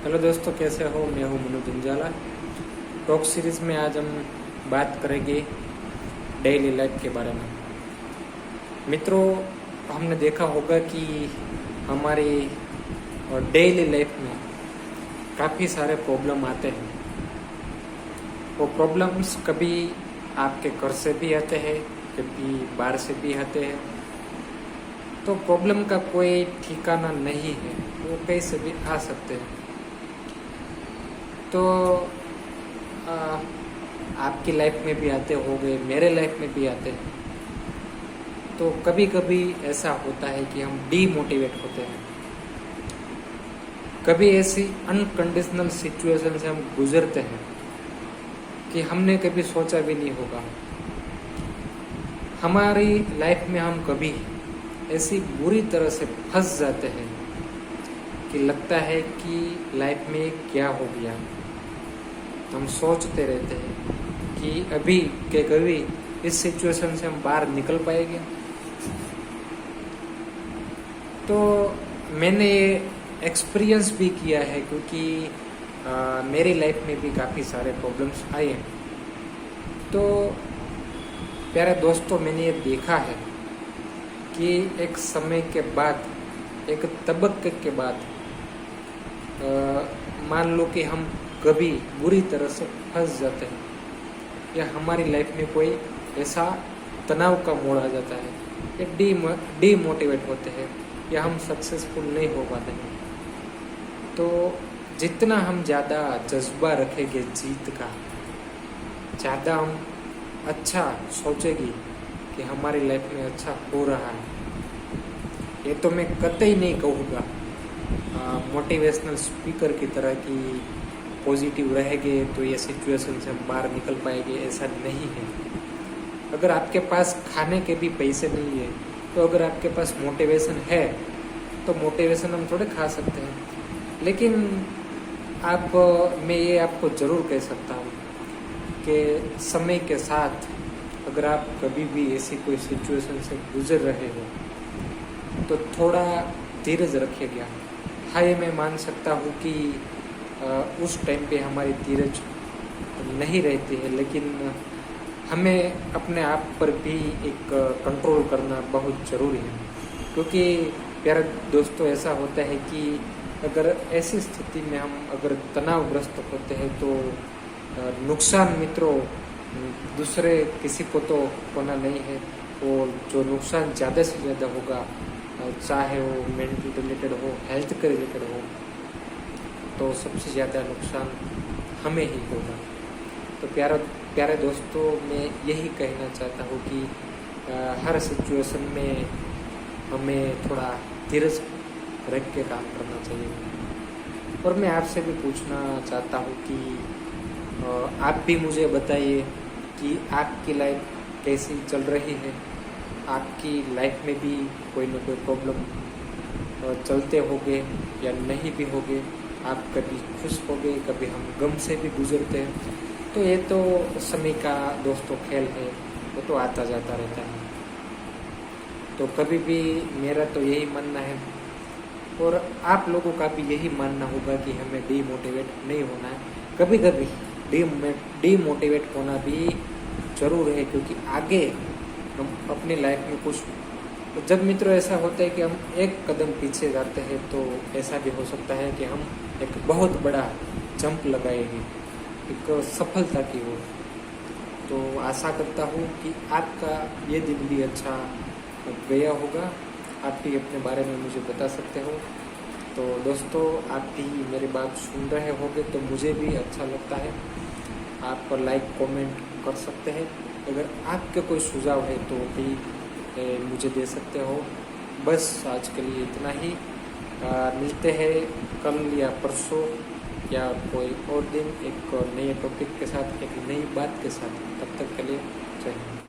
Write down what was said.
Hello दोस्तों, कैसे हो? मैं हूं मनु जंजाला। टॉक सीरीज में आज हम बात करेंगे डेली लाइफ के बारे में। मित्रों, हमने देखा होगा कि हमारी डेली लाइफ में काफ़ी सारे प्रॉब्लम आते हैं। वो प्रॉब्लम्स कभी आपके घर से भी आते हैं, कभी बाहर से भी आते हैं। तो प्रॉब्लम का कोई ठिकाना नहीं है, वो कहीं से भी आ सकते हैं। तो आ, आपकी लाइफ में भी आते होंगे, मेरे लाइफ में भी आते हैं। तो कभी कभी ऐसा होता है कि हम डीमोटिवेट होते हैं। कभी ऐसी अनकंडीशनल सिचुएशन से हम गुजरते हैं कि हमने कभी सोचा भी नहीं होगा। हमारी लाइफ में हम कभी ऐसी बुरी तरह से फंस जाते हैं कि लगता है कि लाइफ में क्या हो गया। हम सोचते रहते हैं कि अभी के कभी इस सिचुएशन से हम बाहर निकल पाएंगे। तो मैंने ये एक्सपीरियंस भी किया है, क्योंकि मेरी लाइफ में भी काफ़ी सारे प्रॉब्लम्स आए हैं। तो प्यारे दोस्तों, मैंने ये देखा है कि एक समय के बाद, एक तबक्के के बाद, मान लो कि हम कभी बुरी तरह से फंस जाते हैं या हमारी लाइफ में कोई ऐसा तनाव का मोड़ आ जाता है या डीमोटिवेट होते हैं या हम सक्सेसफुल नहीं हो पाते हैं। तो जितना हम ज़्यादा जज्बा रखेंगे जीत का, ज़्यादा हम अच्छा सोचेंगे कि हमारी लाइफ में अच्छा हो रहा है। ये तो मैं कतई नहीं कहूँगा मोटिवेशनल स्पीकर की तरह कि पॉजिटिव रहेंगे तो ये सिचुएशन से हम बाहर निकल पाएंगे, ऐसा नहीं है। अगर आपके पास खाने के भी पैसे नहीं है, तो अगर आपके पास मोटिवेशन है तो मोटिवेशन हम थोड़े खा सकते हैं। लेकिन मैं ये आपको ज़रूर कह सकता हूँ कि समय के साथ अगर आप कभी भी ऐसी कोई सिचुएशन से गुजर रहे हो तो थोड़ा धीरज रखिएगा। हाँ, ये मैं मान सकता हूँ कि उस टाइम पे हमारी धीरज नहीं रहती है, लेकिन हमें अपने आप पर भी एक कंट्रोल करना बहुत ज़रूरी है। क्योंकि प्यारे दोस्तों, ऐसा होता है कि अगर ऐसी स्थिति में हम अगर तनावग्रस्त होते हैं तो नुकसान मित्रों दूसरे किसी को तो होना नहीं है। वो जो नुकसान ज़्यादा से ज़्यादा होगा, चाहे वो मेंटल रिलेटेड हो, हेल्थ के रिलेटेड हो, तो सबसे ज़्यादा नुकसान हमें ही होगा। तो प्यारे दोस्तों, मैं यही कहना चाहता हूँ कि हर सिचुएशन में हमें थोड़ा धीरज रख के काम करना चाहिए। और मैं आपसे भी पूछना चाहता हूँ कि आप भी मुझे बताइए कि आपकी लाइफ कैसी चल रही है। आपकी लाइफ में भी कोई ना कोई प्रॉब्लम चलते होंगे या नहीं भी होंगे। आप कभी खुश होंगे, कभी हम गम से भी गुजरते हैं। तो ये तो समय का दोस्तों खेल है, वो तो आता जाता रहता है। तो कभी भी मेरा तो यही मानना है और आप लोगों का भी यही मानना होगा कि हमें डीमोटिवेट नहीं होना है। कभी कभी डीमोटिवेट होना भी ज़रूर है, क्योंकि आगे हम अपनी लाइफ में कुछ, जब मित्रों ऐसा होता है कि हम एक कदम पीछे जाते हैं तो ऐसा भी हो सकता है कि हम एक बहुत बड़ा जंप लगाएंगे एक सफलता की ओर। तो आशा करता हूँ कि आपका ये दिन भी अच्छा गया होगा। आप भी अपने बारे में मुझे बता सकते हो। तो दोस्तों, आप भी मेरी बात सुन रहे होंगे तो मुझे भी अच्छा लगता है। आप लाइक कमेंट कर सकते हैं। अगर आपके कोई सुझाव है तो भी मुझे दे सकते हो। बस आज के लिए इतना ही। मिलते हैं कल या परसों या कोई और दिन एक नए टॉपिक के साथ, एक नई बात के साथ। तब तक के लिए जय हिंद।